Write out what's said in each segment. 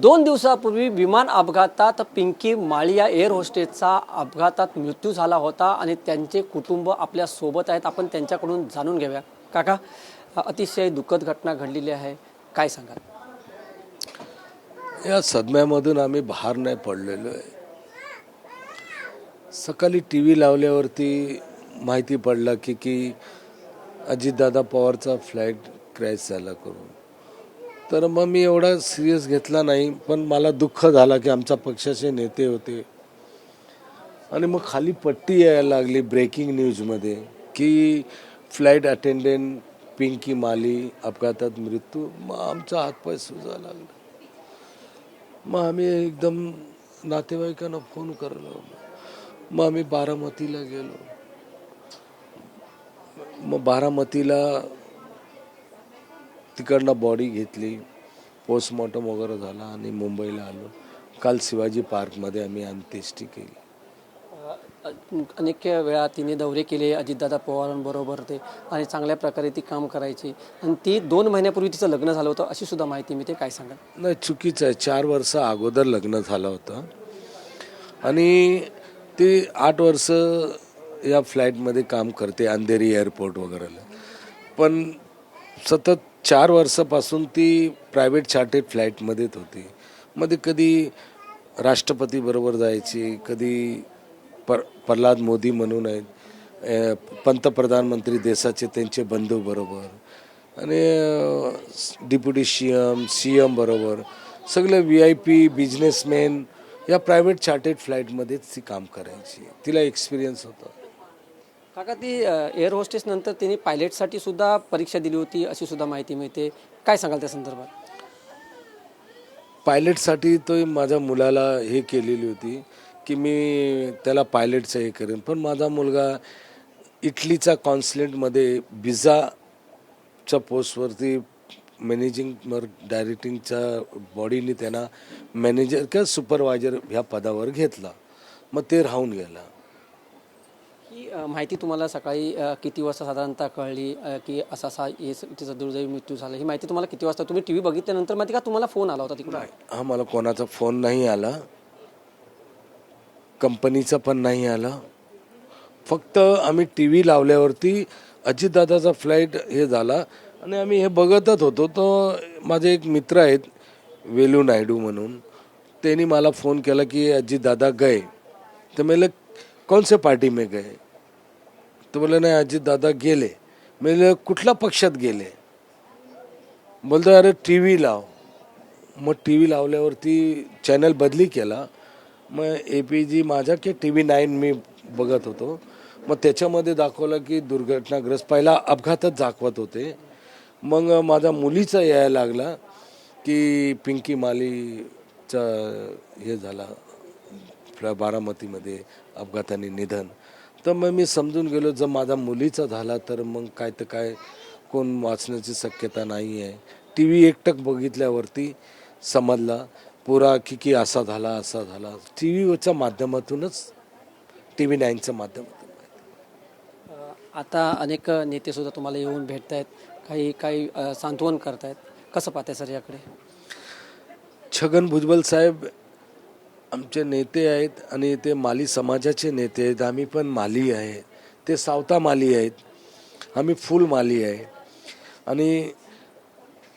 2 दिवसापूर्वी विमान अपघातात पिंकी माळी या एअर होस्टेसचा अपघातात मृत्यू झाला होता आणि त्यांचे कुटुंब आपल्या सोबत आहेत. आपण त्यांच्याकडून जाणून घेऊया. काका, अतिशय दुःखद घटना घडलेली आहे, काय सांगाल? या सदम्यामधून आम्ही बाहेर नाही पडलेलो आहे. सकाळी TV लावल्यावरती माहिती पडलं की अजितदादा पवारचा फ्लाईट क्रॅश झाला करून. तर मग मी एवढा सिरियस घेतला नाही, पण मला दुःख झाला की आमच्या पक्षाचे नेते होते आणि मग खाली पट्टी यायला लागली ब्रेकिंग न्यूजमध्ये की फ्लाईट अटेंडंट पिंकी माली अपघातात मृत्यू. मग आमचा हातपाय सुजायला लागला. मग आम्ही एकदम नातेवाईकांना फोन करलो. मग आम्ही बारामतीला गेलो. मग बारामतीला तिकडनं बॉडी घेतली, पोस्टमॉर्टम वगैरे झाला आणि मुंबईला आलो. काल शिवाजी पार्कमध्ये आम्ही अंत्येष्टी केली. अनेक वेळा तिने दौरे केले अजितदादा पवारांबरोबर ते आणि चांगल्या प्रकारे ती काम करायची आणि ती 2 महिन्यापूर्वी तिचं लग्न झालं होतं अशी सुद्धा माहिती मिळते, काय सांगाल? नाही, चुकीचं आहे. 4 वर्ष अगोदर लग्न झालं होतं आणि ती 8 वर्ष या फ्लाईटमध्ये काम करते अंधेरी एअरपोर्ट वगैरेला. पण सतत 4 वर्षापासून ती प्रायव्हेट चार्टेड फ्लाईटमध्येच होती. मध्ये कधी राष्ट्रपती बरोबर जायची, कधी प्रल्हाद मोदी म्हणून आहेत पंतप्रधानमंत्री देशाचे, त्यांचे बंधू बरोबर आणि डेप्युटी CM बरोबर सगळे VIP बिझनेसमॅन या प्रायव्हेट चार्टेड फ्लाईटमध्येच ती काम करायची. तिला एक्सपिरियन्स होता. काका, ती एअर होस्टेस नंतर तिने पायलटसाठी सुद्धा परीक्षा दिली होती अशी सुद्धा माहिती मिळते, काय सांगाल त्या संदर्भात? पायलटसाठी तो माझ्या मुलाला हे केलेली होती की मी त्याला पायलटचं हे करेन, पण माझा मुलगा इटलीचा कॉन्सुलेटमध्ये विजाच्या पोस्टवरती मॅनेजिंग डायरेक्टिंगच्या बॉडीने त्यांना मॅनेजर किंवा सुपरवायझर ह्या पदावर घेतला. मग ते राहून गेला. ही माहिती तुम्हाला सकाळी किती वाजता साधारणतः कळली की असा तिचा दुर्दैवी मृत्यू झाला? ही माहिती तुम्हाला किती वाजता, तुम्ही TV बघितल्यानंतर माहिती का तुम्हाला फोन आला होता तिकडून? हा, मला कोणाचा फोन नाही आला, कंपनीचा पण नाही आला. फक्त आम्ही TV लावल्यावरती अजितदादाचा फ्लाईट हे झाला आणि आम्ही हे बघतच होतो. तर माझे एक मित्र आहेत वेलू नायडू म्हणून, त्यांनी मला फोन केला की अजितदादा गए. तर मैं कौन से पार्टी में गए? तो बोले नाही अजितदादा गेले. मैं कुठल्या पक्षात गेले? बोलतो अरे TV लाव. मग TV लावल्यावरती चॅनल बदली केला. मग APG माझा की TV9 मी बघत होतो. मग त्याच्यामध्ये दाखवलं की दुर्घटनाग्रस्त, पहिला अपघातच दाखवत होते. मग माझ्या मुलीचा यायला लागला की पिंकी मालीचा हे झाला बारामतीमध्ये अपघाताने निधन. तर मग मी समजून गेलो जर माझा मुलीचा झाला तर मग काय कोण वाचण्याची शक्यता नाही आहे. TV एकटक बघितल्यावरती समजला पुरा की असा झाला. TVच्या माध्यमातूनच, TV9च्या माध्यमातून. आता अनेक नेते सुद्धा तुम्हाला येऊन भेटत आहेत, काही सांत्वन करतायत, कसं पाहताय सर याकडे? छगन भुजबळ साहेब आमचे नेते आहेत आणि ते माली समाजाचे नेते आहेत. आम्ही पण माली आहे. ते सावता माली आहेत, आम्ही फुल माली आहे. आणि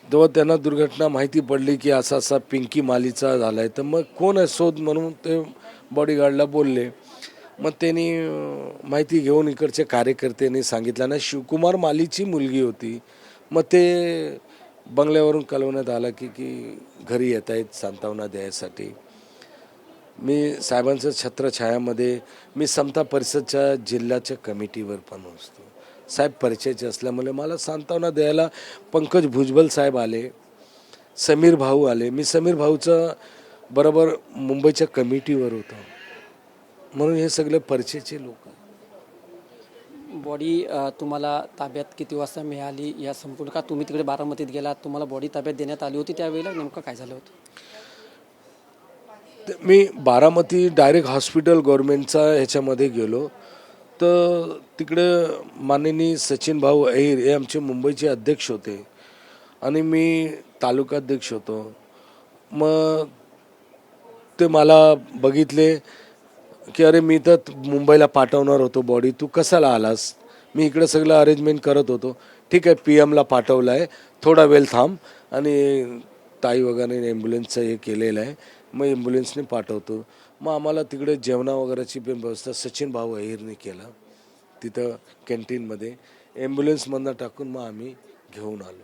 जेव्हा त्यांना दुर्घटना माहिती पडली की असा पिंकी मालीचा झाला आहे, तर मग कोण आहे शोध म्हणून ते बॉडीगार्डला बोलले. मग त्यांनी माहिती घेऊन इकडचे कार्यकर्त्यांनी सांगितलं ना शिवकुमार मालीची मुलगी होती. मग ते बंगल्यावरून कळवण्यात आलं की घरी येत आहेत सांत्वना द्यायसाठी. मी साहेबांच्या छत्रछायामध्ये मी समता परिषदच्या जिल्ह्याच्या कमिटीवर पण असतो. साहेब परिचयाचे असल्यामुळे मला सांत्वना द्यायला पंकज भुजबळ साहेब आले, समीर भाऊ आले. मी समीर भाऊचं बरोबर मुंबईच्या कमिटीवर होतो, म्हणून हे सगळे परिचयाचे लोक. बॉडी तुम्हाला ताब्यात किती वाजता मिळाली या संपूर्ण, का तुम्ही तिकडे बारामतीत गेलात, तुम्हाला बॉडी ताब्यात देण्यात आली होती त्यावेळेला नेमकं काय झालं होतं? मी बारामती डायरेक्ट हॉस्पिटल गव्हर्नमेंटचा ह्याच्यामध्ये गेलो. तर तिकडे माननीय सचिन भाऊ अहिर हे आमचे मुंबईचे अध्यक्ष होते आणि मी तालुकाध्यक्ष होतो. मग ते मला बघितले की अरे मी तर मुंबईला पाठवणार होतो बॉडी, तू कशाला आलास? मी इकडे सगळं अरेंजमेंट करत होतो. ठीक आहे, PM ला पाठवलं आहे, थोडा वेळ थांब, आणि ताई वगैरे ॲम्ब्युलन्सचं हे केलेलं आहे, मग ॲम्ब्युलन्सने पाठवतो. मग आम्हाला तिकडे जेवणा वगैरेची पण व्यवस्था सचिन भाऊ अहिरने केला तिथं कॅन्टीनमध्ये. ॲम्ब्युलन्समधनं टाकून मग आम्ही घेऊन आलो.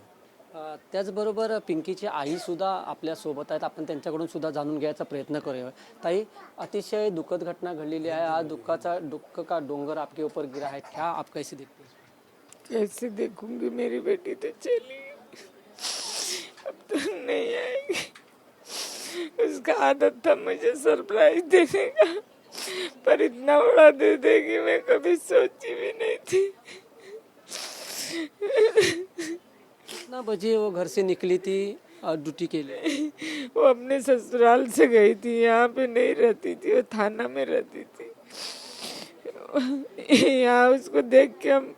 त्याचबरोबर पिंकीची आईसुद्धा आपल्यासोबत आहेत. आपण त्यांच्याकडून सुद्धा जाणून घ्यायचा प्रयत्न करूया. ताई, अतिशय दुःखद घटना घडलेली आहे. आज दुःख का डोंगर आपके ऊपर गिरा है, क्या आप कैसे देखते हैं? कैसे देखूंगी, मेरी बेटी तो चली अब तो नहीं आएगी। उसका आदत था मुझे सरप्राइज देने का, पर इतना बड़ा दे देगी मैं कभी सोची भी नहीं थी। कितना बजे वो घर से निकली थी ड्यूटी के लिए? वो अपने ससुराल से गई थी, यहाँ पे नहीं रहती थी, वो थाना में रहती थी। यहाँ उसको देख के हम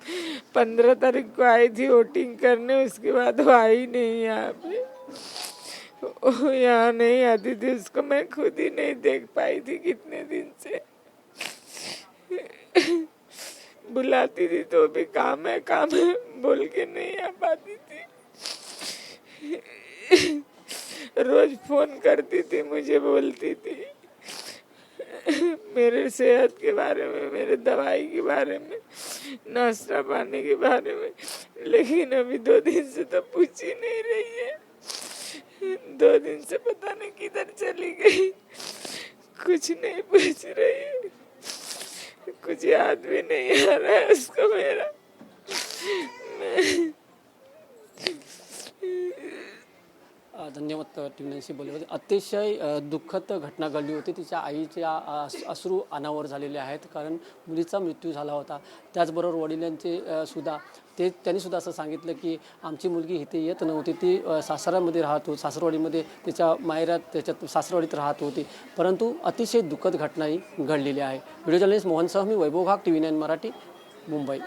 15 तारीख को आई थी वोटिंग करने, उसके बाद वो आई नहीं यहाँ पे। वो यहाँ नहीं आती थी, उसको मैं खुद ही नहीं देख पाई थी कितने दिन से। बुलाती थी तो भी काम है बोल के नहीं आ पाती थी। रोज फोन करती थी, मुझे बोलती थी मेरे सेहत के बारे में, मेरे दवाई के बारे में, नाश्ता पानी के बारे में, लेकिन अभी 2 दिन से तो पूछ ही नहीं रही है। 2 दिन से पता नहीं किधर चली गई, कुछ नहीं पूछ रही है, कुछ याद भी नहीं आ रहा है उसको मेरा। धन्यवाद टीव्हीशी बोलले होते. अतिशय दुःखद घटना घडली होती. तिच्या आईच्या अश्रू अनावर झालेले आहेत, कारण मुलीचा मृत्यू झाला होता. त्याचबरोबर वडिलांचे सुद्धा त्यांनी सुद्धा असं सांगितलं की आमची मुलगी इथे येत नव्हती, ती सासऱ्यामध्ये राहत होती, सासरवाडीमध्ये तिच्या माहेरात त्याच्यात सासरवाडीत राहत होती. परंतु अतिशय दुःखद घटना ही घडलेली आहे. व्हिडिओ जर्नलिस्ट मोहनसह मी वैभव घाग, TV9 मराठी, मुंबई.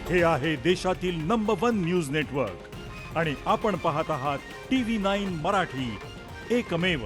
हे आहे देशातील नंबर 1 न्यूज नेटवर्क आणि आपण पाहत आहात TV9 मराठी, एकमेव.